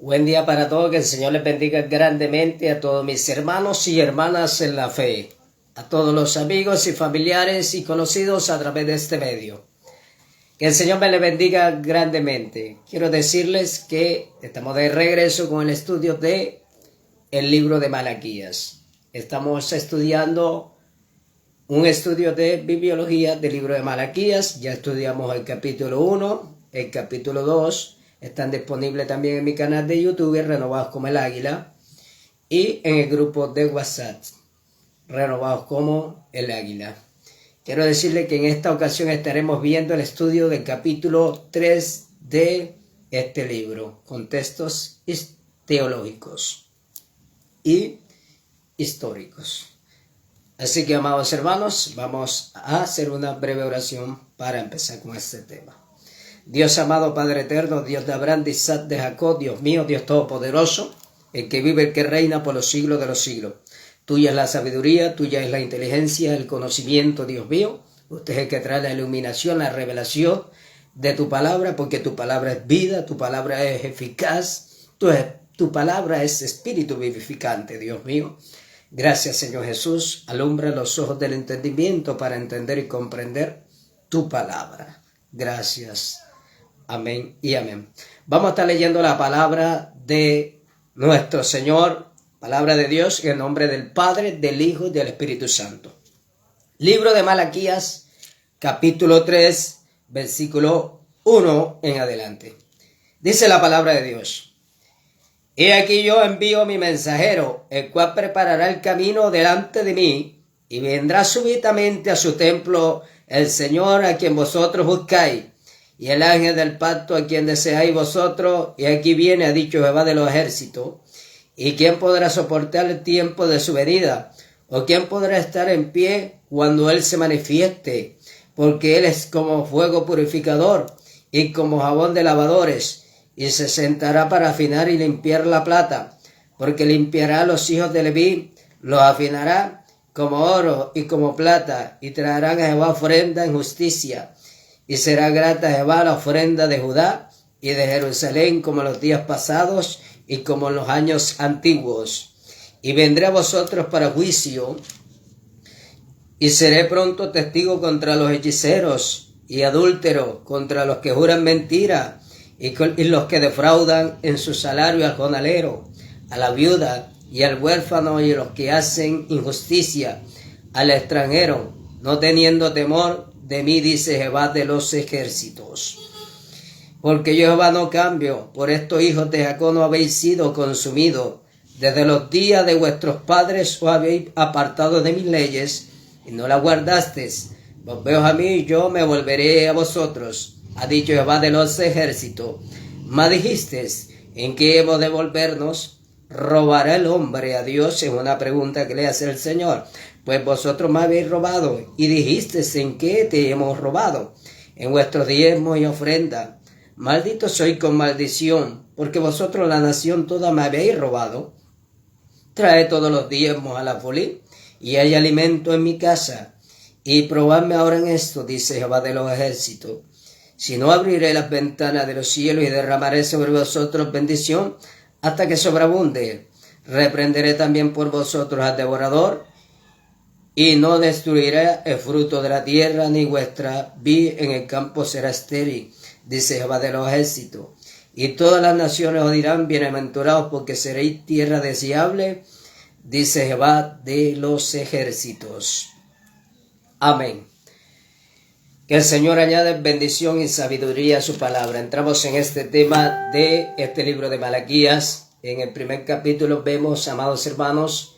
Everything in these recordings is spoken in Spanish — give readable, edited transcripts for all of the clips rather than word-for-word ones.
Buen día para todos, que el Señor les bendiga grandemente a todos mis hermanos y hermanas en la fe, a todos los amigos y familiares y conocidos a través de este medio. Que el Señor me les bendiga grandemente. Quiero decirles que estamos de regreso con el estudio de el libro de Malaquías. Estamos estudiando un estudio de bibliología del libro de Malaquías. Ya estudiamos el capítulo 1, el capítulo 2. Están disponibles también en mi canal de YouTube, Renovados como el Águila, y en el grupo de WhatsApp, Renovados como el Águila. Quiero decirle que en esta ocasión estaremos viendo el estudio del capítulo 3 de este libro, con textos teológicos y históricos. Así que, amados hermanos, vamos a hacer una breve oración para empezar con este tema. Dios amado, Padre eterno, Dios de Abraham, de Isaac, de Jacob, Dios mío, Dios todopoderoso, el que vive, el que reina por los siglos de los siglos. Tuya es la sabiduría, tuya es la inteligencia, el conocimiento, Dios mío. Usted es el que trae la iluminación, la revelación de tu palabra, porque tu palabra es vida, tu palabra es eficaz, tu palabra es espíritu vivificante, Dios mío. Gracias, Señor Jesús. Alumbra los ojos del entendimiento para entender y comprender tu palabra. Gracias. Amén y amén. Vamos a estar leyendo la palabra de nuestro Señor, palabra de Dios, en el nombre del Padre, del Hijo y del Espíritu Santo. Libro de Malaquías, capítulo 3, versículo 1 en adelante. Dice la palabra de Dios: He aquí yo envío mi mensajero, el cual preparará el camino delante de mí, y vendrá súbitamente a su templo el Señor a quien vosotros buscáis, y el ángel del pacto a quien deseáis vosotros, y aquí viene, ha dicho Jehová de los ejércitos. ¿Y quién podrá soportar el tiempo de su venida? ¿O quién podrá estar en pie cuando Él se manifieste? Porque Él es como fuego purificador y como jabón de lavadores, y se sentará para afinar y limpiar la plata, porque limpiará a los hijos de Leví, los afinará como oro y como plata, y traerán a Jehová ofrenda en justicia. Y será grata a Jehová la ofrenda de Judá y de Jerusalén, como en los días pasados y como en los años antiguos. Y vendré a vosotros para juicio, y seré pronto testigo contra los hechiceros y adúlteros, contra los que juran mentira, y los que defraudan en su salario al jornalero, a la viuda y al huérfano, y los que hacen injusticia al extranjero, no teniendo temor de mí, dice Jehová de los ejércitos. Porque yo, Jehová, no cambio. Por estos hijos de Jacob no habéis sido consumidos. Desde los días de vuestros padres os habéis apartado de mis leyes y no las guardasteis. Volveos a mí y yo me volveré a vosotros, ha dicho Jehová de los ejércitos. Mas dijisteis: ¿en qué hemos de volvernos? ¿Robará el hombre a Dios? Es una pregunta que le hace el Señor. Pues vosotros me habéis robado, y dijisteis: ¿en qué te hemos robado? En vuestros diezmos y ofrenda. Maldito soy con maldición, porque vosotros la nación toda me habéis robado. Trae todos los diezmos a la folí, y hay alimento en mi casa. Y probadme ahora en esto, dice Jehová de los ejércitos, si no abriré las ventanas de los cielos y derramaré sobre vosotros bendición hasta que sobreabunde. Reprenderé también por vosotros al devorador, y no destruiré el fruto de la tierra, ni vuestra vid en el campo será estéril, dice Jehová de los ejércitos. Y todas las naciones os dirán: bienaventurados, porque seréis tierra deseable, dice Jehová de los ejércitos. Amén. Que el Señor añade bendición y sabiduría a su palabra. Entramos en este tema de este libro de Malaquías. En el primer capítulo vemos, amados hermanos,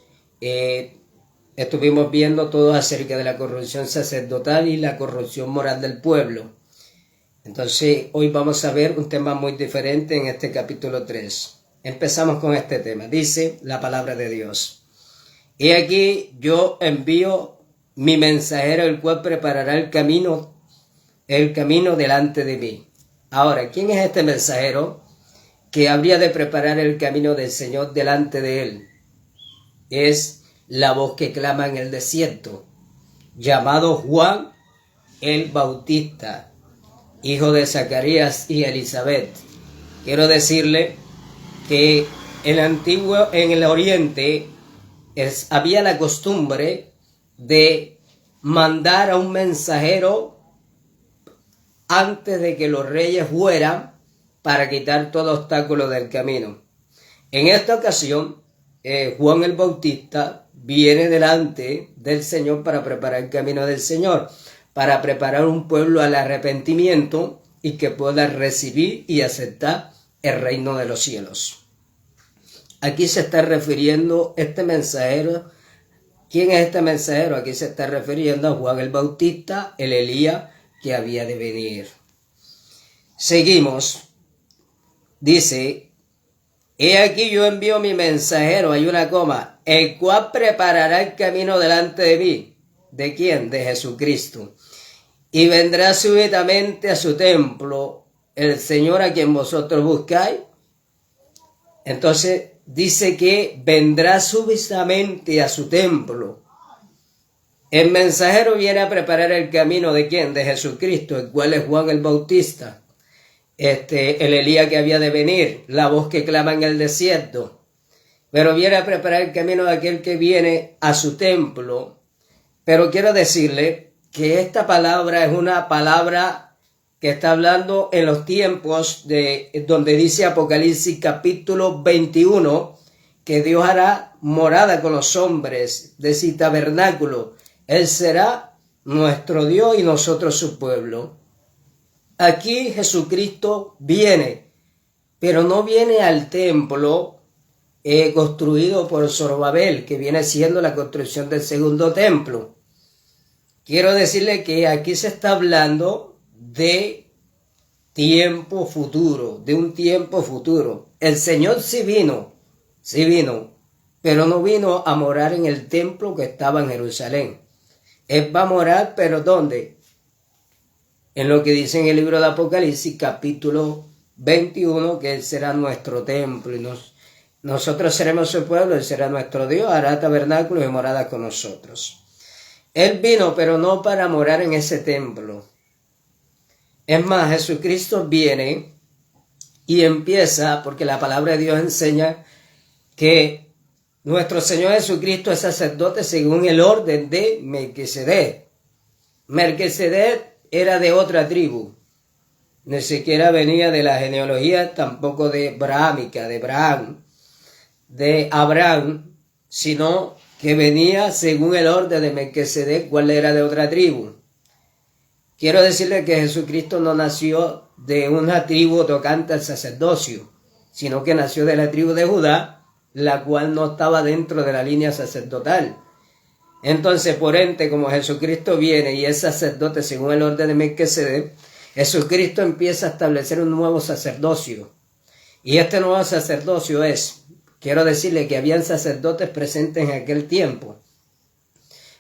estuvimos viendo todo acerca de la corrupción sacerdotal y la corrupción moral del pueblo. Entonces, hoy vamos a ver un tema muy diferente en este capítulo 3. Empezamos con este tema. Dice la palabra de Dios: He aquí yo envío mi mensajero, el cual preparará el camino delante de mí. Ahora, ¿quién es este mensajero que habría de preparar el camino del Señor delante de él? Es la voz que clama en el desierto, llamado Juan el Bautista, hijo de Zacarías y Elizabeth. Quiero decirle que en el Oriente había la costumbre de mandar a un mensajero antes de que los reyes fueran para quitar todo obstáculo del camino. En esta ocasión, Juan el Bautista viene delante del Señor para preparar el camino del Señor, para preparar un pueblo al arrepentimiento y que pueda recibir y aceptar el reino de los cielos. Aquí se está refiriendo este mensajero. ¿Quién es este mensajero? Aquí se está refiriendo a Juan el Bautista, el Elías que había de venir. Seguimos. Dice: he aquí yo envío mi mensajero, hay una coma, el cual preparará el camino delante de mí. ¿De quién? De Jesucristo. Y vendrá súbitamente a su templo el Señor a quien vosotros buscáis. Entonces dice que vendrá súbitamente a su templo. El mensajero viene a preparar el camino ¿de quién? De Jesucristo, el cual es Juan el Bautista. El Elías que había de venir, la voz que clama en el desierto. Pero viene a preparar el camino de aquel que viene a su templo. Pero quiero decirle que esta palabra es una palabra que está hablando en los tiempos donde dice Apocalipsis capítulo 21, que Dios hará morada con los hombres, de su tabernáculo. Él será nuestro Dios y nosotros su pueblo. Aquí Jesucristo viene, pero no viene al templo construido por Zorobabel, que viene siendo la construcción del segundo templo. Quiero decirle que aquí se está hablando de tiempo futuro, de un tiempo futuro. El Señor sí vino, pero no vino a morar en el templo que estaba en Jerusalén. Él va a morar, pero ¿dónde? En lo que dice en el libro de Apocalipsis, capítulo 21, que Él será nuestro templo y nosotros seremos su pueblo, Él será nuestro Dios, hará tabernáculos y morada con nosotros. Él vino, pero no para morar en ese templo. Es más, Jesucristo viene y empieza, porque la palabra de Dios enseña que nuestro Señor Jesucristo es sacerdote según el orden de Melquisedec. Melquisedec era de otra tribu, ni siquiera venía de la genealogía tampoco de Abraham, sino que venía según el orden de Melquisedec, cuál era de otra tribu. Quiero decirle que Jesucristo no nació de una tribu tocante al sacerdocio, sino que nació de la tribu de Judá, la cual no estaba dentro de la línea sacerdotal. Entonces, por ende, como Jesucristo viene y es sacerdote según el orden de Melquisedec, Jesucristo empieza a establecer un nuevo sacerdocio. Y este nuevo sacerdocio quiero decirle que habían sacerdotes presentes en aquel tiempo.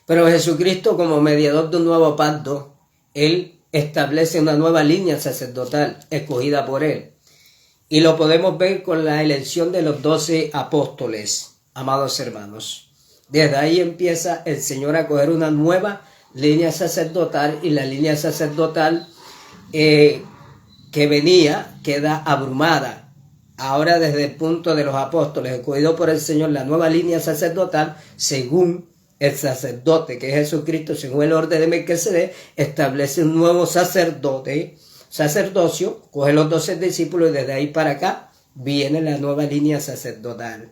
Pero Jesucristo, como mediador de un nuevo pacto, Él establece una nueva línea sacerdotal escogida por Él. Y lo podemos ver con la elección de los 12 apóstoles, amados hermanos. Desde ahí empieza el Señor a coger una nueva línea sacerdotal, y la línea sacerdotal que venía queda abrumada. Ahora, desde el punto de los apóstoles, escogido por el Señor, la nueva línea sacerdotal, según el sacerdote que es Jesucristo, según el orden de Melquisedec, establece un nuevo sacerdocio, coge los 12 discípulos, y desde ahí para acá viene la nueva línea sacerdotal.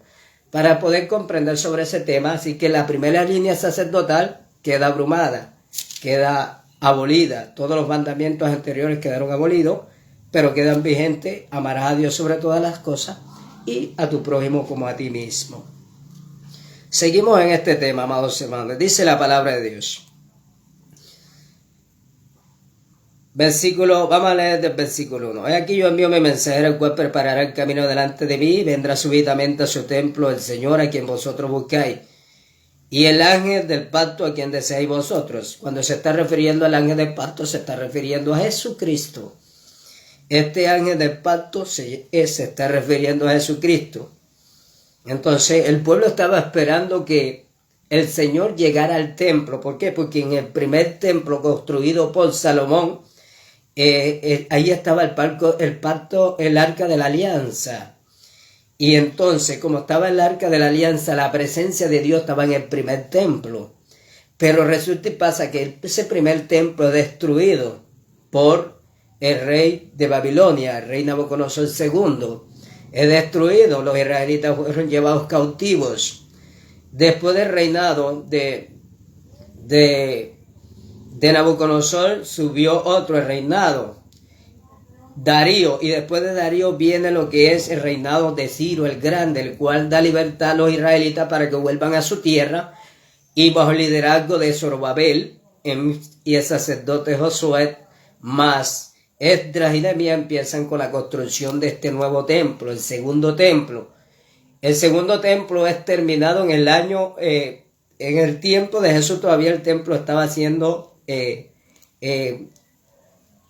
Para poder comprender sobre ese tema, así que la primera línea sacerdotal queda abrumada, queda abolida. Todos los mandamientos anteriores quedaron abolidos, pero quedan vigentes: amarás a Dios sobre todas las cosas y a tu prójimo como a ti mismo. Seguimos en este tema, amados hermanos. Dice la palabra de Dios. Vamos a leer del versículo 1. He aquí yo envío mi mensajero, el cual preparará el camino delante de mí, y vendrá súbitamente a su templo el Señor a quien vosotros buscáis, y el ángel del pacto a quien deseáis vosotros. Cuando se está refiriendo al ángel del pacto, se está refiriendo a Jesucristo. Este ángel del pacto se está refiriendo a Jesucristo. Entonces el pueblo estaba esperando que el Señor llegara al templo. ¿Por qué? Porque en el primer templo construido por Salomón, ahí estaba el arca de la alianza. Y entonces, como estaba el arca de la alianza, la presencia de Dios estaba en el primer templo. Pero resulta y pasa que ese primer templo es destruido por el rey de Babilonia, el rey Nabucodonosor II. Es destruido, los israelitas fueron llevados cautivos. Después del reinado de Nabucodonosor subió otro reinado, Darío, y después de Darío viene lo que es el reinado de Ciro el Grande, el cual da libertad a los israelitas para que vuelvan a su tierra, y bajo el liderazgo de Zorobabel y el sacerdote Josué, más Esdras y Nehemías empiezan con la construcción de este nuevo templo, el segundo templo. El segundo templo es terminado en el año, en el tiempo de Jesús todavía el templo estaba siendo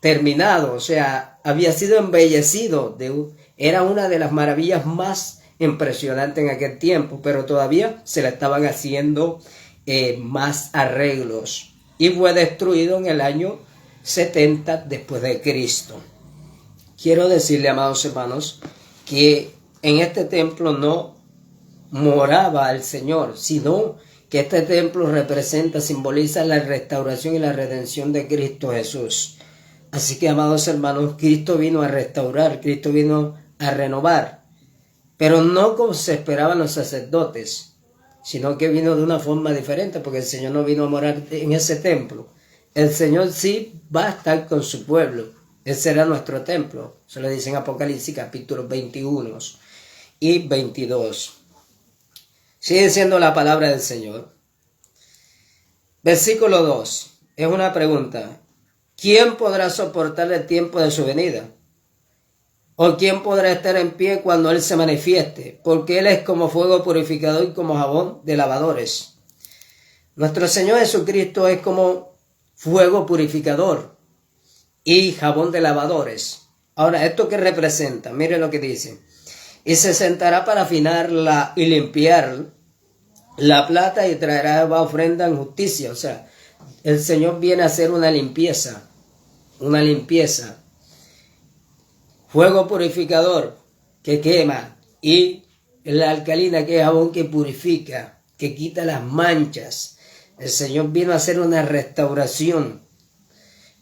terminado, o sea, había sido embellecido, era una de las maravillas más impresionantes en aquel tiempo, pero todavía se le estaban haciendo más arreglos, y fue destruido en el año 70 después de Cristo. Quiero decirle, amados hermanos, que en este templo no moraba el Señor, sino que este templo simboliza la restauración y la redención de Cristo Jesús. Así que, amados hermanos, Cristo vino a restaurar, Cristo vino a renovar, pero no como se esperaban los sacerdotes, sino que vino de una forma diferente, porque el Señor no vino a morar en ese templo. El Señor sí va a estar con su pueblo, Él será nuestro templo. Eso lo dice en Apocalipsis capítulos 21 y 22. Sigue siendo la palabra del Señor. Versículo 2, es una pregunta. ¿Quién podrá soportar el tiempo de su venida? ¿O quién podrá estar en pie cuando Él se manifieste? Porque Él es como fuego purificador y como jabón de lavadores. Nuestro Señor Jesucristo es como fuego purificador y jabón de lavadores. Ahora, ¿esto qué representa? Mire lo que dice. Y se sentará para afinarla y limpiar la plata y traerá ofrenda en justicia. O sea, el Señor viene a hacer una limpieza. Fuego purificador que quema, y la alcalina, que es jabón que purifica, que quita las manchas. El Señor vino a hacer una restauración,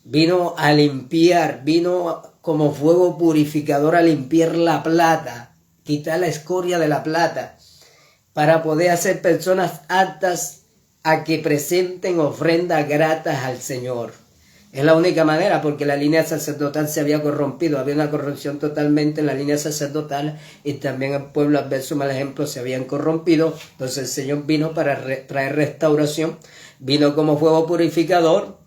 vino a limpiar, vino como fuego purificador a limpiar la plata, quitar la escoria de la plata, para poder hacer personas aptas a que presenten ofrendas gratas al Señor. Es la única manera, porque la línea sacerdotal se había corrompido, había una corrupción totalmente en la línea sacerdotal, y también el pueblo adverso, mal ejemplo, se habían corrompido. Entonces el Señor vino para traer restauración, vino como fuego purificador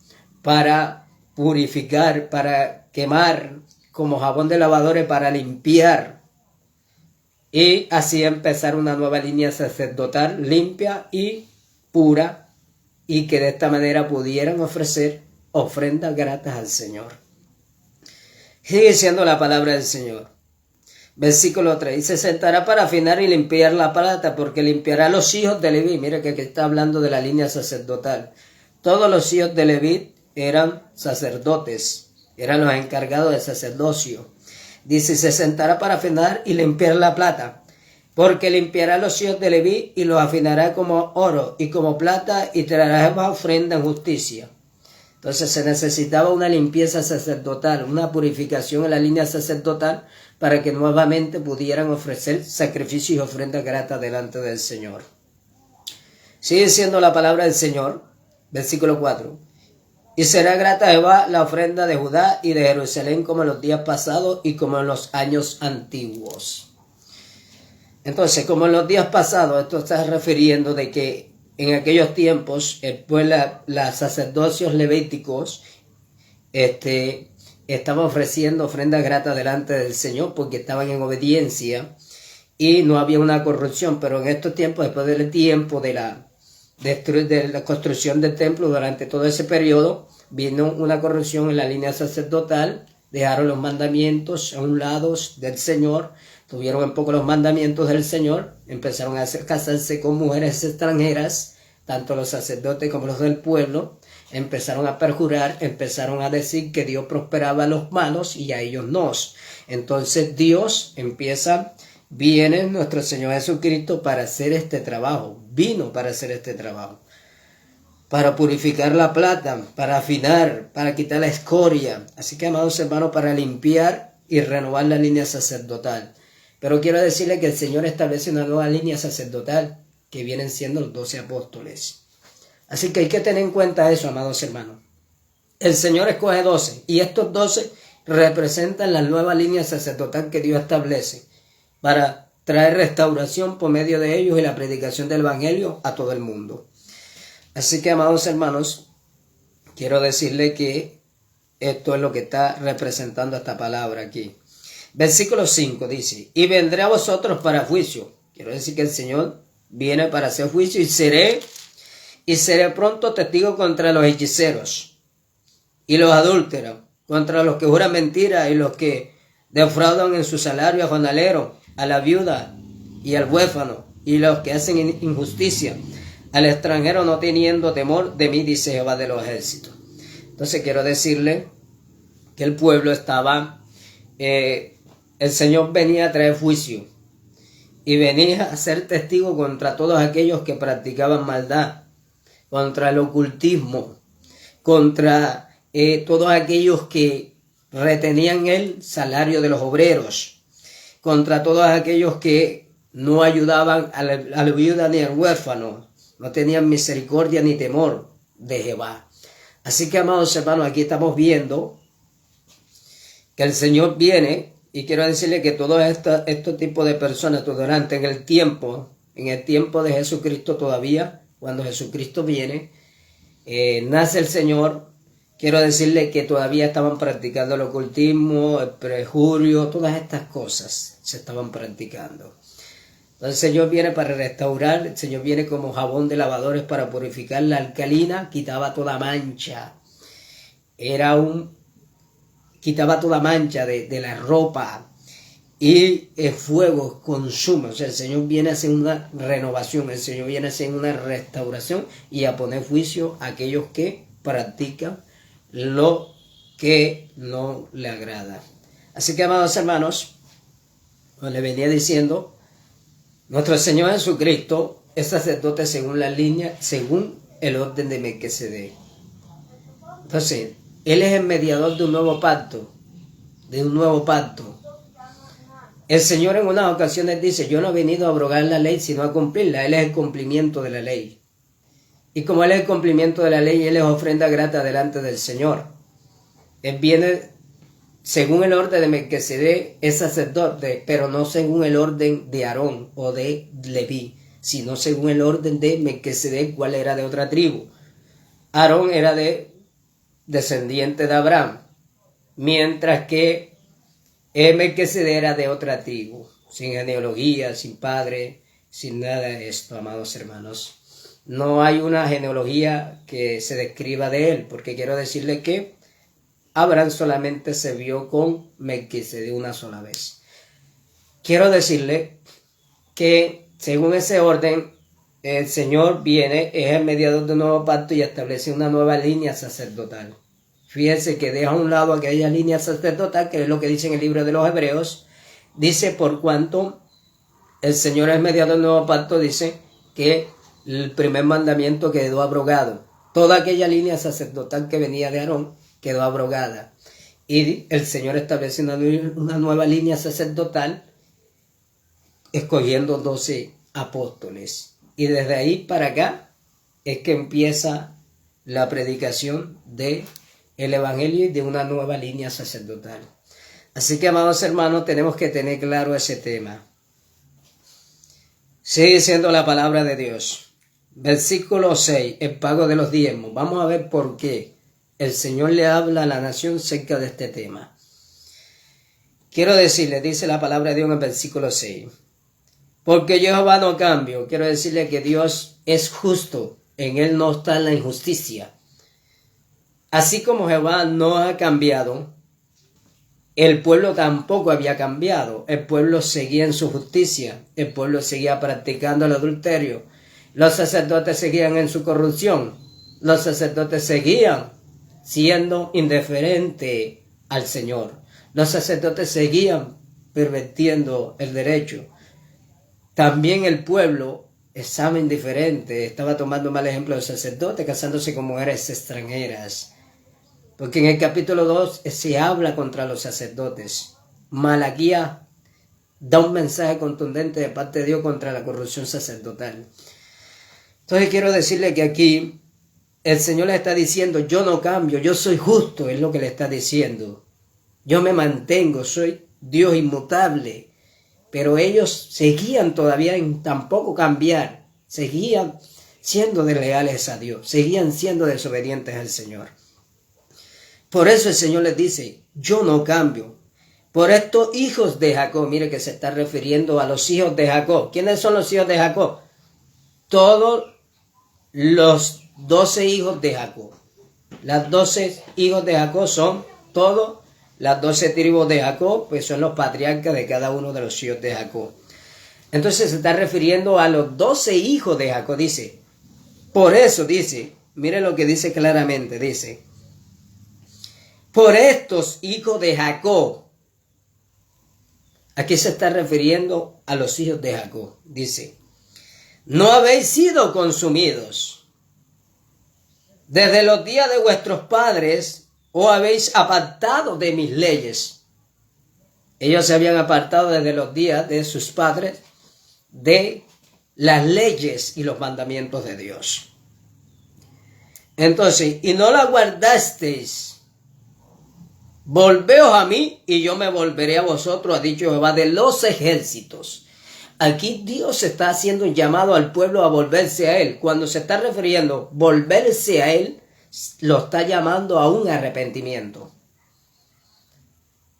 para purificar, para quemar, como jabón de lavadores para limpiar, y así empezar una nueva línea sacerdotal limpia y pura, y que de esta manera pudieran ofrecer ofrendas gratas al Señor. Sigue siendo la palabra del Señor. Versículo 3. Y se sentará para afinar y limpiar la plata, porque limpiará a los hijos de Leví. Mira que aquí está hablando de la línea sacerdotal. Todos los hijos de Leví eran sacerdotes, eran los encargados del sacerdocio. Dice, se sentará para afinar y limpiar la plata, porque limpiará a los hijos de Leví y los afinará como oro y como plata, y traerá ofrenda en justicia. Entonces se necesitaba una limpieza sacerdotal, una purificación en la línea sacerdotal, para que nuevamente pudieran ofrecer sacrificios y ofrendas gratas delante del Señor. Sigue siendo la palabra del Señor, versículo 4. Y será grata a Jehová la ofrenda de Judá y de Jerusalén, como en los días pasados y como en los años antiguos. Entonces, como en los días pasados, esto está refiriendo de que en aquellos tiempos, pues los sacerdocios levíticos estaban ofreciendo ofrendas gratas delante del Señor, porque estaban en obediencia y no había una corrupción. Pero en estos tiempos, después del tiempo de la construcción del templo, durante todo ese periodo, vino una corrupción en la línea sacerdotal. Dejaron los mandamientos a un lado del Señor, tuvieron un poco los mandamientos del Señor, empezaron a casarse con mujeres extranjeras, tanto los sacerdotes como los del pueblo, empezaron a perjurar, empezaron a decir que Dios prosperaba a los malos y a ellos no. Entonces Dios empieza viene nuestro Señor Jesucristo para hacer este trabajo. Vino para hacer este trabajo. Para purificar la plata, para afinar, para quitar la escoria. Así que, amados hermanos, para limpiar y renovar la línea sacerdotal. Pero quiero decirle que el Señor establece una nueva línea sacerdotal, que vienen siendo los 12 apóstoles. Así que hay que tener en cuenta eso, amados hermanos. El Señor escoge 12, y estos 12 representan la nueva línea sacerdotal que Dios establece para traer restauración por medio de ellos y la predicación del Evangelio a todo el mundo. Así que, amados hermanos, quiero decirle que esto es lo que está representando esta palabra aquí. Versículo 5 dice, y vendré a vosotros para juicio. Quiero decir que el Señor viene para hacer juicio, y seré pronto testigo contra los hechiceros y los adúlteros, contra los que juran mentira y los que defraudan en su salario a jornalero, a la viuda y al huérfano, y los que hacen injusticia al extranjero, no teniendo temor de mí, dice Jehová de los ejércitos. Entonces quiero decirle que el pueblo estaba, el Señor venía a traer juicio y venía a ser testigo contra todos aquellos que practicaban maldad, contra el ocultismo, contra todos aquellos que retenían el salario de los obreros, contra todos aquellos que no ayudaban a la viuda ni al huérfano, no tenían misericordia ni temor de Jehová. Así que, amados hermanos, aquí estamos viendo que el Señor viene, y quiero decirle que todos estos tipos de personas, durante en el tiempo de Jesucristo todavía, cuando Jesucristo viene, nace el Señor, quiero decirle que todavía estaban practicando el ocultismo, el perjurio, todas estas cosas se estaban practicando. Entonces el Señor viene para restaurar, el Señor viene como jabón de lavadores para purificar la alcalina, quitaba toda mancha, quitaba toda mancha de la ropa, y el fuego consume. O sea, el Señor viene a hacer una renovación, el Señor viene a hacer una restauración y a poner juicio a aquellos que practican lo que no le agrada. Así que, amados hermanos, como le venía diciendo, nuestro Señor Jesucristo es sacerdote según la línea, según el orden de Melquisedec. Entonces, Él es el mediador de un nuevo pacto, El Señor en unas ocasiones dice, yo no he venido a abrogar la ley, sino a cumplirla. Él es el cumplimiento de la ley. Y como Él es el cumplimiento de la ley, Él es ofrenda grata delante del Señor. Él viene según el orden de Melquisedec, es sacerdote, pero no según el orden de Aarón o de Leví, sino según el orden de Melquisedec, cual era de otra tribu. Aarón era descendiente de Abraham, mientras que Melquisedec era de otra tribu, sin genealogía, sin padre, sin nada de esto, amados hermanos. No hay una genealogía que se describa de él, porque quiero decirle que Abraham solamente se vio con Melquisedec una sola vez. Quiero decirle que según ese orden, el Señor viene, es el mediador de un nuevo pacto y establece una nueva línea sacerdotal. Fíjense que deja a un lado aquella línea sacerdotal, que es lo que dice en el libro de los Hebreos. Dice, por cuanto el Señor es mediador del nuevo pacto, dice que el primer mandamiento quedó abrogado. Toda aquella línea sacerdotal que venía de Aarón quedó abrogada. Y el Señor establece una nueva línea sacerdotal, escogiendo 12 apóstoles. Y desde ahí para acá es que empieza la predicación del Evangelio y de una nueva línea sacerdotal. Así que, amados hermanos, tenemos que tener claro ese tema. Sigue diciendo la palabra de Dios. Versículo 6, el pago de los diezmos. Vamos a ver por qué el Señor le habla a la nación cerca de este tema. Quiero decirle, dice la palabra de Dios en el versículo 6. Porque Jehová no cambia. Quiero decirle que Dios es justo. En Él no está la injusticia. Así como Jehová no ha cambiado, el pueblo tampoco había cambiado. El pueblo seguía en su justicia. El pueblo seguía practicando el adulterio. Los sacerdotes seguían en su corrupción. Los sacerdotes seguían siendo indiferentes al Señor. Los sacerdotes seguían pervirtiendo el derecho. También el pueblo estaba indiferente, estaba tomando mal ejemplo del sacerdote, casándose con mujeres extranjeras. Porque en el capítulo 2 se habla contra los sacerdotes. Malaquías da un mensaje contundente de parte de Dios contra la corrupción sacerdotal. Entonces quiero decirle que aquí el Señor le está diciendo, yo no cambio, yo soy justo, es lo que le está diciendo. Yo me mantengo, soy Dios inmutable. Pero ellos seguían todavía en tampoco cambiar, seguían siendo desleales a Dios, seguían siendo desobedientes al Señor. Por eso el Señor les dice, yo no cambio. Por estos hijos de Jacob, mire que se está refiriendo a los hijos de Jacob. ¿Quiénes son los hijos de Jacob? Todos los 12 hijos de Jacob. Las 12 hijos de Jacob son todos. Las 12 tribus de Jacob, pues son los patriarcas de cada uno de los hijos de Jacob. Entonces se está refiriendo a los 12 hijos de Jacob, dice. Por eso dice, mire lo que dice claramente, dice. Por estos hijos de Jacob. Aquí se está refiriendo a los hijos de Jacob. Dice, no habéis sido consumidos. Desde los días de vuestros padres os habéis apartado de mis leyes. Ellos se habían apartado desde los días de sus padres de las leyes y los mandamientos de Dios. Entonces, y no la guardasteis. Volveos a mí y yo me volveré a vosotros, ha dicho Jehová de los ejércitos. Aquí Dios está haciendo un llamado al pueblo a volverse a Él. Cuando se está refiriendo volverse a Él, lo está llamando a un arrepentimiento.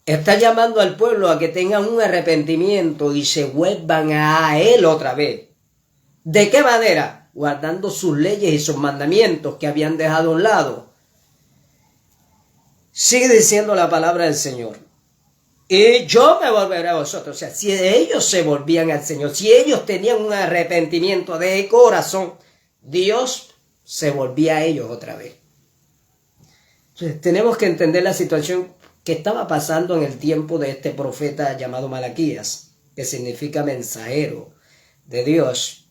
Está llamando al pueblo a que tengan un arrepentimiento y se vuelvan a Él otra vez. ¿De qué manera? Guardando sus leyes y sus mandamientos que habían dejado a un lado. Sigue diciendo la palabra del Señor. Y yo me volveré a vosotros. O sea, si ellos se volvían al Señor, si ellos tenían un arrepentimiento de corazón, Dios se volvía a ellos otra vez. Entonces, tenemos que entender la situación que estaba pasando en el tiempo de este profeta llamado Malaquías, que significa mensajero de Dios.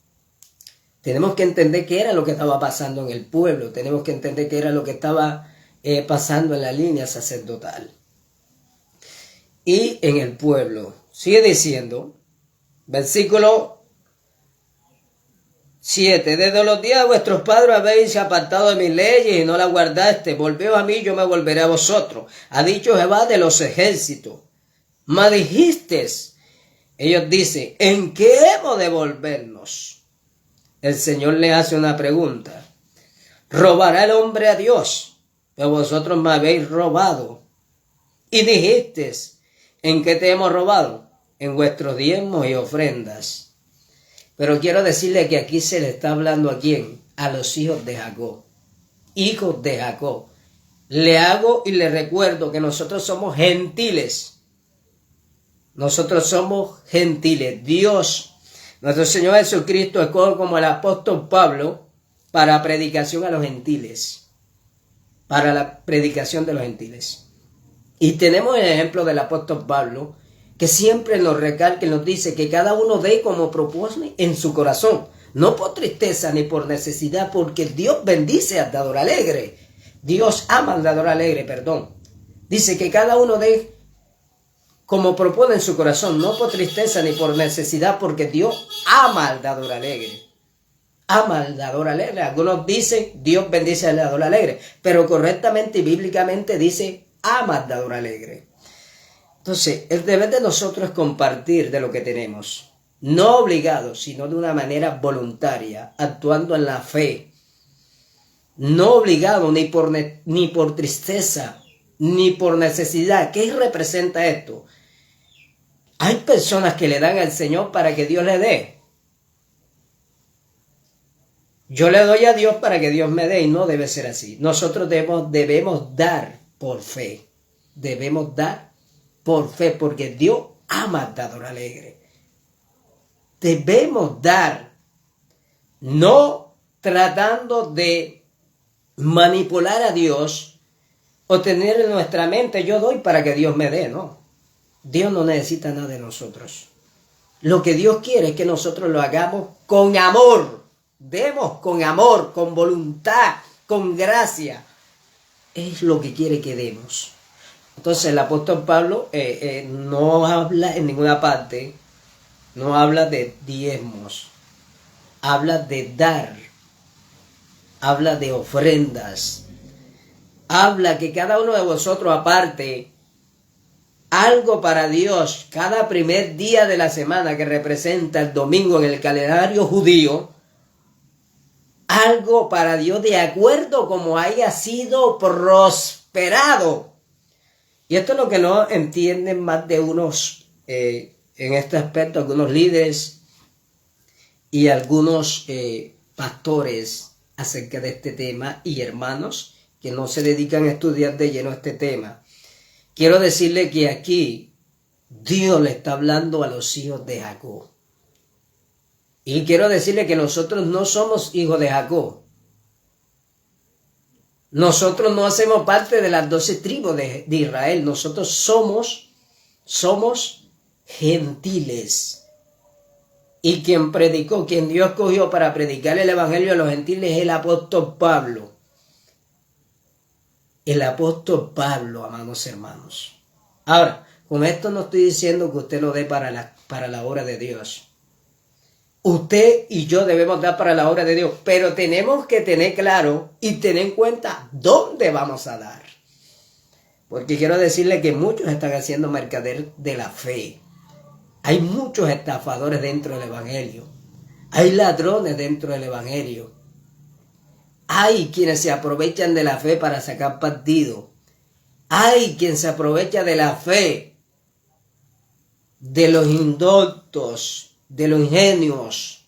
Tenemos que entender qué era lo que estaba pasando en el pueblo, tenemos que entender qué era lo que estaba pasando en la línea sacerdotal. Y en el pueblo, sigue diciendo, versículo 7. Desde los días de vuestros padres habéis apartado de mis leyes y no las guardaste. Volveos a mí, yo me volveré a vosotros. Ha dicho Jehová de los ejércitos. Mas dijisteis, ellos dicen, ¿en qué hemos de volvernos? El Señor le hace una pregunta. ¿Robará el hombre a Dios? Pero vosotros me habéis robado. Y dijisteis, ¿en qué te hemos robado? En vuestros diezmos y ofrendas. Pero quiero decirle que aquí se le está hablando a quién, a los hijos de Jacob. Hijos de Jacob. Le hago y le recuerdo que nosotros somos gentiles. Nosotros somos gentiles. Dios, nuestro Señor Jesucristo, escoge como el apóstol Pablo para predicación a los gentiles. Para la predicación de los gentiles. Y tenemos el ejemplo del apóstol Pablo, que siempre nos recalca y nos dice que cada uno dé como propone en su corazón, no por tristeza ni por necesidad, porque Dios bendice al dador alegre. Dios ama al dador alegre, perdón. Dice que cada uno dé como propone en su corazón, no por tristeza ni por necesidad, porque Dios ama al dador alegre. Ama al dador alegre. Algunos dicen Dios bendice al dador alegre, pero correctamente y bíblicamente dice ama al dador alegre. Entonces, el deber de nosotros es compartir de lo que tenemos, no obligados, sino de una manera voluntaria, actuando en la fe, no obligado ni por tristeza, ni por necesidad. ¿Qué representa esto? Hay personas que le dan al Señor para que Dios le dé. Yo le doy a Dios para que Dios me dé, y no debe ser así. Nosotros debemos dar por fe, debemos dar por fe, porque Dios ama al dador alegre. Debemos dar, no tratando de manipular a Dios o tener en nuestra mente yo doy para que Dios me dé, no. Dios no necesita nada de nosotros. Lo que Dios quiere es que nosotros lo hagamos con amor. Demos con amor, con voluntad, con gracia. Es lo que quiere que demos. Entonces el apóstol Pablo no habla en ninguna parte, no habla de diezmos, habla de dar, habla de ofrendas, habla que cada uno de vosotros aparte algo para Dios cada primer día de la semana que representa el domingo en el calendario judío, algo para Dios de acuerdo como haya sido prosperado. Y esto es lo que no entienden más de unos, en este aspecto, algunos líderes y algunos pastores acerca de este tema y hermanos que no se dedican a estudiar de lleno este tema. Quiero decirle que aquí Dios le está hablando a los hijos de Jacob. Y quiero decirle que nosotros no somos hijos de Jacob. Nosotros no hacemos parte de las 12 tribus de Israel. Nosotros somos gentiles. Y quien predicó, quien Dios escogió para predicar el evangelio a los gentiles es el apóstol Pablo. El apóstol Pablo, amados hermanos. Ahora, con esto no estoy diciendo que usted lo dé para la obra de Dios. Usted y yo debemos dar para la obra de Dios, pero tenemos que tener claro y tener en cuenta dónde vamos a dar. Porque quiero decirle que muchos están haciendo mercader de la fe. Hay muchos estafadores dentro del evangelio. Hay ladrones dentro del evangelio. Hay quienes se aprovechan de la fe para sacar partido. Hay quien se aprovecha de la fe, de los indoctos, de los ingenios,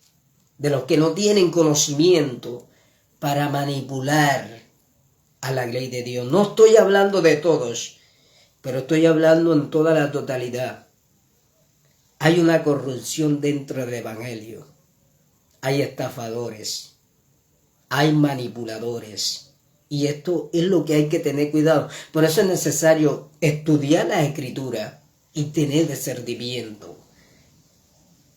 de los que no tienen conocimiento, para manipular a la ley de Dios. No estoy hablando de todos, pero estoy hablando en toda la totalidad. Hay una corrupción dentro del evangelio. Hay estafadores, hay manipuladores. Y esto es lo que hay que tener cuidado. Por eso es necesario estudiar la Escritura y tener discernimiento.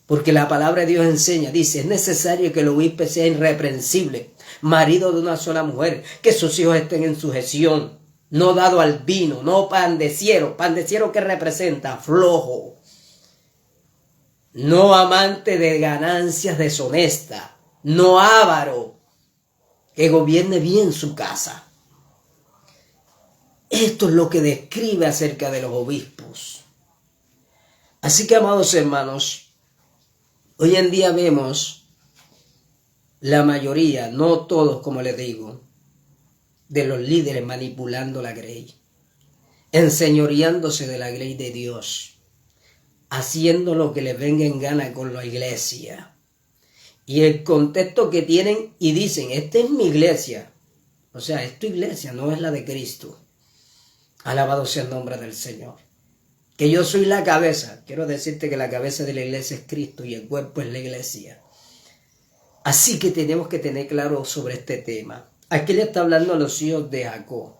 Porque la palabra de Dios enseña, dice, es necesario que el obispo sea irreprensible, marido de una sola mujer, que sus hijos estén en sujeción, no dado al vino, no pandeciero. Pandeciero, ¿qué representa? Flojo. No amante de ganancias deshonestas, no avaro, que gobierne bien su casa. Esto es lo que describe acerca de los obispos. Así que, amados hermanos, hoy en día vemos la mayoría, no todos como les digo, de los líderes manipulando la grey, enseñoreándose de la grey de Dios, haciendo lo que les venga en gana con la iglesia. Y el contexto que tienen y dicen, esta es mi iglesia. O sea, es tu iglesia, no es la de Cristo. Alabado sea el nombre del Señor. Que yo soy la cabeza. Quiero decirte que la cabeza de la iglesia es Cristo y el cuerpo es la iglesia. Así que tenemos que tener claro sobre este tema. Aquí le está hablando a los hijos de Jacob.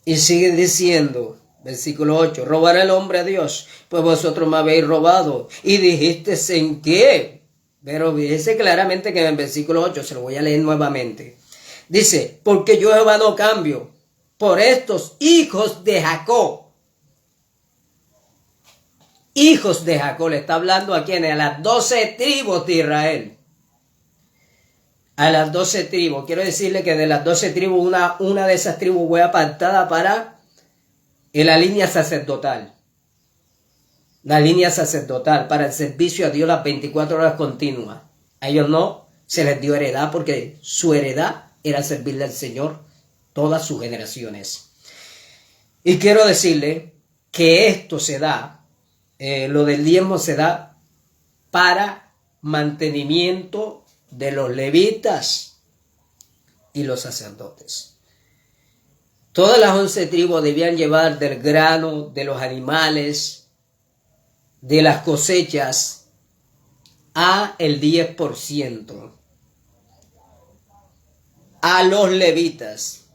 Y sigue diciendo, versículo 8, ¿robará el hombre a Dios? Pues vosotros me habéis robado. ¿Y dijiste en qué? Pero dice claramente que en el versículo 8, se lo voy a leer nuevamente. Dice, porque yo Jehová no cambio por estos hijos de Jacob. Hijos de Jacob, le está hablando a quienes, a las 12 tribus de Israel. A las 12 tribus. Quiero decirle que de las 12 tribus, una de esas tribus fue apartada para la línea sacerdotal. La línea sacerdotal para el servicio a Dios las 24 horas continuas. A ellos no se les dio heredad porque su heredad era servirle al Señor todas sus generaciones. Y quiero decirle que esto se da, lo del diezmo se da para mantenimiento de los levitas y los sacerdotes. Todas las 11 tribus debían llevar del grano, de los animales, de las cosechas, a el 10% a los levitas.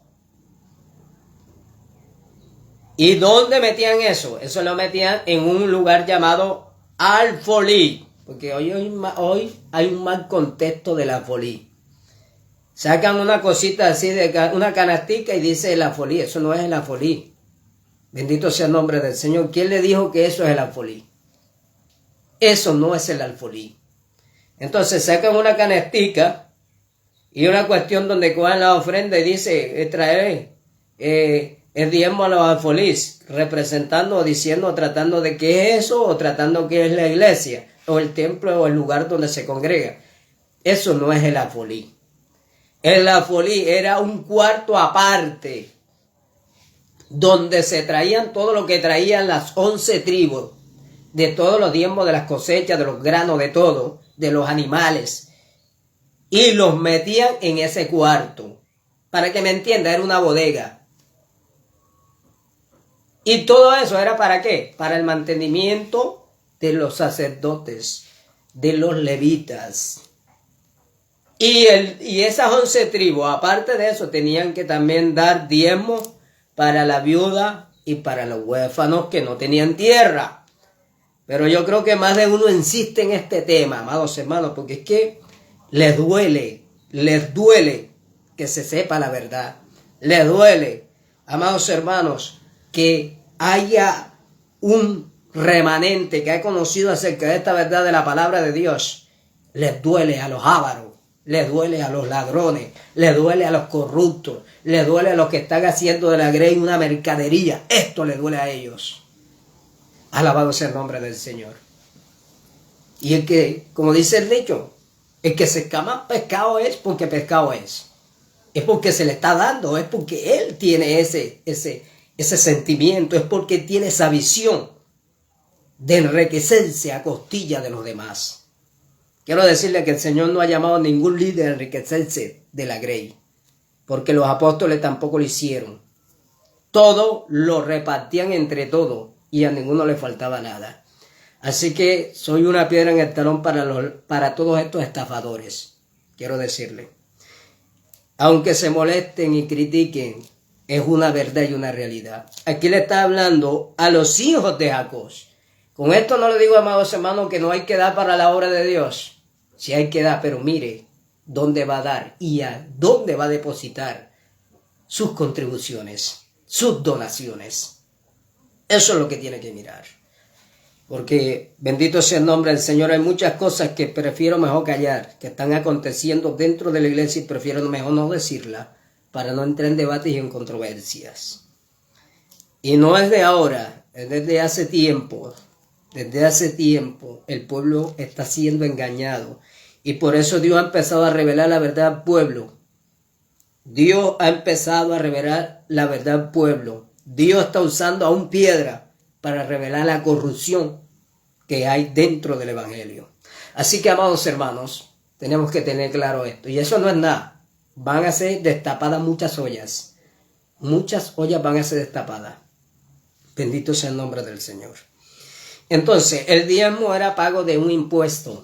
¿Y dónde metían eso? Eso lo metían en un lugar llamado alfolí, porque hoy hay un mal contexto del alfolí. Sacan una cosita así, una canastica y dice el alfolí. Eso no es el alfolí. Bendito sea el nombre del Señor. ¿Quién le dijo que eso es el alfolí? Eso no es el alfolí. Entonces sacan una canastica y una cuestión donde cogen la ofrenda y dice, traer el diezmo a los alfolís, representando o diciendo, o tratando de qué es eso, o tratando que es la iglesia, o el templo, o el lugar donde se congrega. Eso no es el alfolí. El alfolí era un cuarto aparte, donde se traían todo lo que traían las 11 tribus, de todos los diezmos de las cosechas, de los granos, de todo, de los animales, y los metían en ese cuarto. Para que me entienda, era una bodega. Y todo eso era ¿para qué? Para el mantenimiento de los sacerdotes, de los levitas. Y esas 11 tribus, aparte de eso, tenían que también dar diezmos para la viuda y para los huérfanos que no tenían tierra. Pero yo creo que más de uno insiste en este tema, amados hermanos, porque es que les duele que se sepa la verdad. Les duele, amados hermanos, que haya un remanente que ha conocido acerca de esta verdad de la palabra de Dios. Les duele a los ávaros, les duele a los ladrones, les duele a los corruptos, les duele a los que están haciendo de la grey una mercadería. Esto les duele a ellos. Alabado sea el nombre del Señor. Y el que, como dice el dicho, el que se llama pescado es porque pescado es. Es porque se le está dando, es porque él tiene ese sentimiento, es porque tiene esa visión de enriquecerse a costilla de los demás. Quiero decirle que el Señor no ha llamado a ningún líder a enriquecerse de la grey, porque los apóstoles tampoco lo hicieron. Todo lo repartían entre todos y a ninguno le faltaba nada. Así que soy una piedra en el talón para todos estos estafadores, quiero decirle. Aunque se molesten y critiquen, es una verdad y una realidad. Aquí le está hablando a los hijos de Jacob. Con esto no le digo, amados hermanos, que no hay que dar para la obra de Dios. Sí hay que dar, pero mire dónde va a dar y a dónde va a depositar sus contribuciones, sus donaciones. Eso es lo que tiene que mirar. Porque bendito sea el nombre del Señor, hay muchas cosas que prefiero mejor callar, que están aconteciendo dentro de la iglesia y prefiero mejor no decirlas para no entrar en debates y en controversias. Y no es de ahora, es desde hace tiempo. Desde hace tiempo el pueblo está siendo engañado y por eso Dios ha empezado a revelar la verdad al pueblo. Dios ha empezado a revelar la verdad al pueblo. Dios está usando aún piedra para revelar la corrupción que hay dentro del evangelio. Así que, amados hermanos, tenemos que tener claro esto. Y eso no es nada. Van a ser destapadas muchas ollas. Muchas ollas van a ser destapadas. Bendito sea el nombre del Señor. Entonces, el diezmo era pago de un impuesto.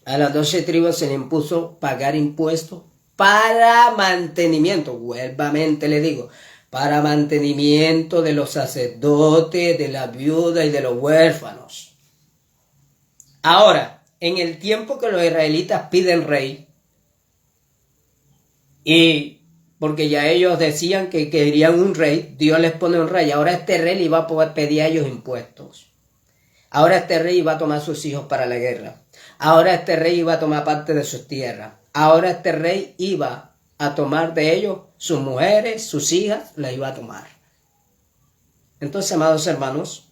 A las 12 tribus se le impuso pagar impuestos para mantenimiento. Huevamente le digo, para mantenimiento de los sacerdotes, de la viuda y de los huérfanos. Ahora, en el tiempo que los israelitas piden rey, y porque ya ellos decían que querían un rey, Dios les pone un rey. Ahora este rey le iba a poder pedir a ellos impuestos. Ahora este rey iba a tomar sus hijos para la guerra. Ahora este rey iba a tomar parte de sus tierras. Ahora este rey iba a tomar de ellos sus mujeres, sus hijas, las iba a tomar. Entonces, amados hermanos,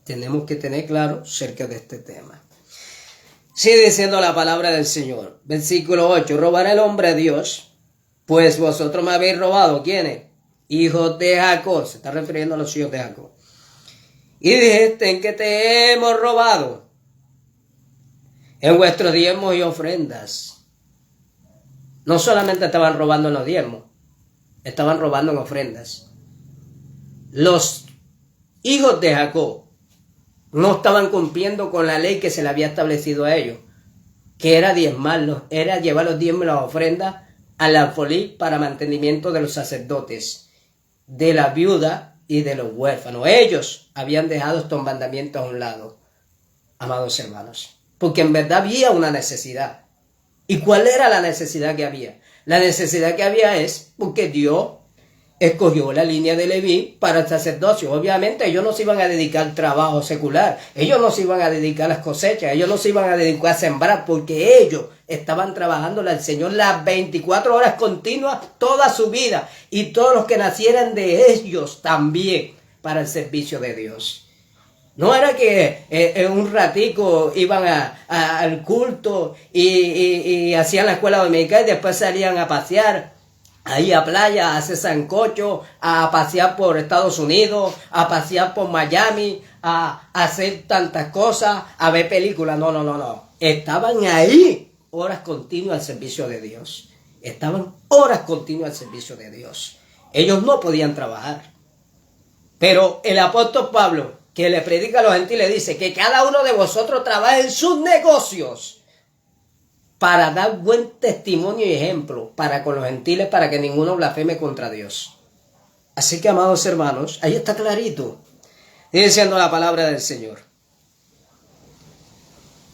tenemos que tener claro acerca de este tema. Sigue diciendo la palabra del Señor. Versículo 8. Robará el hombre a Dios, pues vosotros me habéis robado. ¿Quiénes? Hijos de Jacob. Se está refiriendo a los hijos de Jacob. Y dijiste, ¿en qué te hemos robado? En vuestros diezmos y ofrendas. No solamente estaban robando en los diezmos, estaban robando en ofrendas. Los hijos de Jacob no estaban cumpliendo con la ley que se le había establecido a ellos, que era diezmarlos, era llevar los diezmos y las ofrendas al alfolí para mantenimiento de los sacerdotes, de la viuda y de los huérfanos. Ellos habían dejado estos mandamientos a un lado. amados hermanos, porque en verdad había una necesidad. ¿Y cuál era la necesidad que había? La necesidad que había es porque Dios escogió la línea de Leví para el sacerdocio. Obviamente ellos no se iban a dedicar al trabajo secular, ellos no se iban a dedicar a las cosechas, ellos no se iban a dedicar a sembrar, porque ellos estaban trabajando al Señor las 24 horas continuas toda su vida, y todos los que nacieran de ellos también para el servicio de Dios. No era que en un ratico iban al culto y hacían la escuela dominical y después salían a pasear ahí a playa, a hacer sancocho, a pasear por Estados Unidos, a pasear por Miami, a hacer tantas cosas, a ver películas. No. Estaban ahí horas continuas al servicio de Dios. Estaban horas continuas al servicio de Dios. Ellos no podían trabajar. Pero el apóstol Pablo, que le predica a los gentiles, dice que cada uno de vosotros trabaje en sus negocios para dar buen testimonio y ejemplo para con los gentiles, para que ninguno blasfeme contra Dios. Así que, amados hermanos, ahí está clarito, diciendo la palabra del Señor.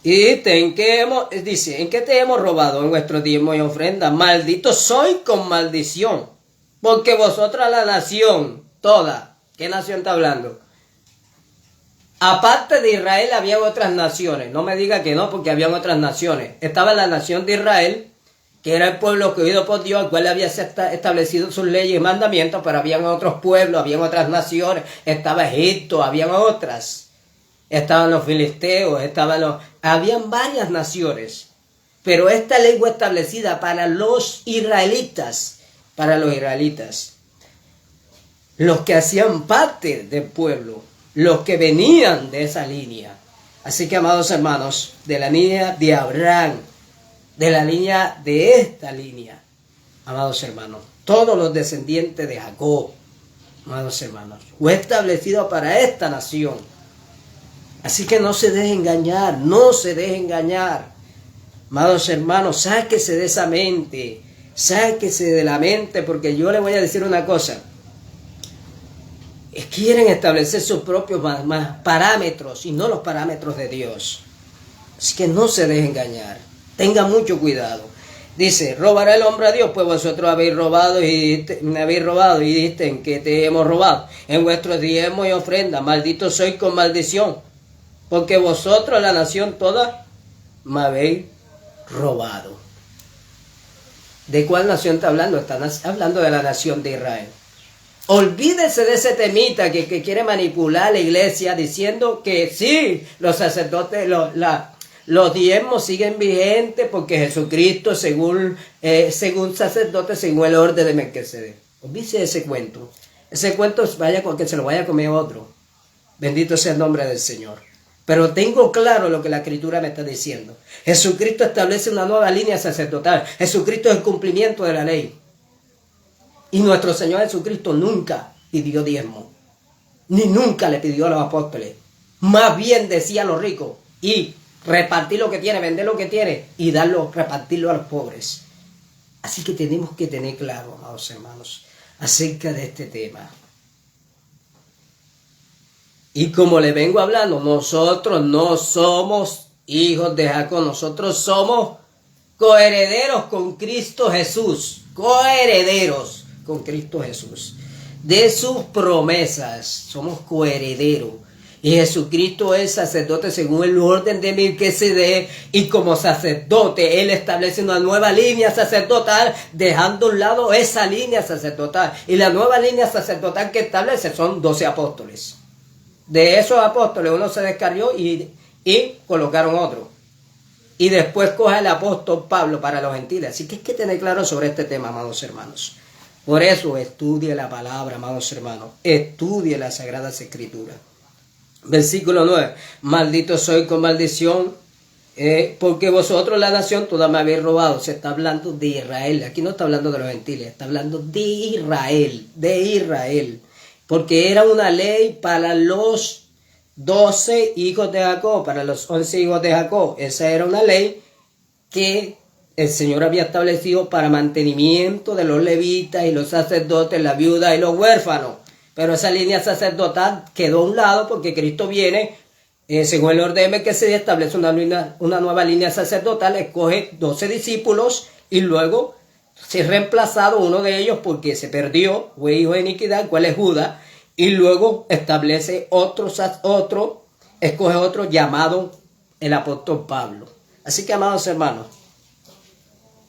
Y dice, ¿en qué te hemos robado? En vuestro diezmo y ofrenda. Malditos sois con maldición, porque vosotras la nación toda. ¿Qué nación está hablando? Aparte de Israel había otras naciones. No me diga que no, porque habían otras naciones. Estaba la nación de Israel, que era el pueblo escogido por Dios, al cual había establecido sus leyes y mandamientos, pero habían otros pueblos, habían otras naciones. Estaba Egipto, habían otras. Estaban los filisteos, habían varias naciones. Pero esta ley fue establecida para los israelitas, los que hacían parte del pueblo, los que venían de esa línea. Así que, amados hermanos, de la línea de Abraham, de la línea de esta línea, amados hermanos, todos los descendientes de Jacob, amados hermanos, fue establecido para esta nación. Así que no se deje engañar, amados hermanos, sáquese de esa mente, sáquese de la mente, porque yo le voy a decir una cosa. Quieren establecer sus propios parámetros y no los parámetros de Dios. Así que no se deje engañar. Tenga mucho cuidado. Dice, ¿robará el hombre a Dios? Pues vosotros habéis robado y dijiste, ¿en qué te hemos robado? En vuestros diezmos y ofrendas. Malditos sois con maldición, porque vosotros, la nación toda, me habéis robado. ¿De cuál nación está hablando? Está hablando de la nación de Israel. Olvídese de ese temita que quiere manipular la iglesia diciendo que sí, los sacerdotes, los diezmos siguen vigentes porque Jesucristo según sacerdote, según el orden de Melquisedec. Olvídese de ese cuento. Ese cuento vaya que se lo vaya a comer otro. Bendito sea el nombre del Señor. Pero tengo claro lo que la Escritura me está diciendo. Jesucristo establece una nueva línea sacerdotal. Jesucristo es el cumplimiento de la ley. Y nuestro Señor Jesucristo nunca pidió diezmo, ni nunca le pidió a los apóstoles. Más bien decía a los ricos, y repartir lo que tiene, vender lo que tiene, y repartirlo a los pobres. Así que tenemos que tener claro, amados hermanos, acerca de este tema. Y como le vengo hablando, nosotros no somos hijos de Jacob, nosotros somos coherederos con Cristo Jesús, coherederos con Cristo Jesús, de sus promesas, somos coherederos. Y Jesucristo es sacerdote según el orden de Melquisedec, y como sacerdote Él establece una nueva línea sacerdotal, dejando a un lado esa línea sacerdotal. Y la nueva línea sacerdotal que establece son 12 apóstoles. De esos apóstoles uno se descarrió y colocaron otro. Y después coge el apóstol Pablo para los gentiles. Así que hay que tener claro sobre este tema, amados hermanos. Por eso estudie la palabra, amados hermanos. Estudie las Sagradas Escrituras. Versículo 9. Maldito soy con maldición, porque vosotros, la nación, toda me habéis robado. Se está hablando de Israel. Aquí no está hablando de los gentiles, está hablando de Israel. De Israel. Porque era una ley para los 12 hijos de Jacob, para los 11 hijos de Jacob. Esa era una ley que el Señor había establecido para mantenimiento de los levitas y los sacerdotes, la viuda y los huérfanos. Pero esa línea sacerdotal quedó a un lado porque Cristo viene según el orden de que se establece una nueva línea sacerdotal, escoge 12 discípulos y luego se ha reemplazado uno de ellos porque se perdió, fue hijo de iniquidad, el cual es Judas, y luego establece escoge otro llamado el apóstol Pablo. Así que, amados hermanos,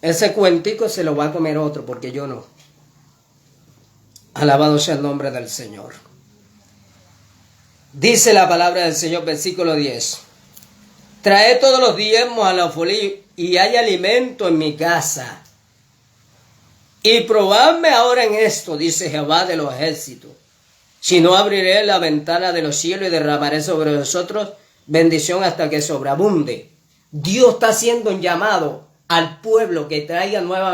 ese cuentico se lo va a comer otro porque yo no. Alabado sea el nombre del Señor. Dice la palabra del Señor, versículo 10. Traed todos los diezmos a la alfolí y hay alimento en mi casa. Y probadme ahora en esto, dice Jehová de los ejércitos. Si no, abriré la ventana de los cielos y derramaré sobre vosotros bendición hasta que sobreabunde. Dios está haciendo un llamado al pueblo que traiga nueva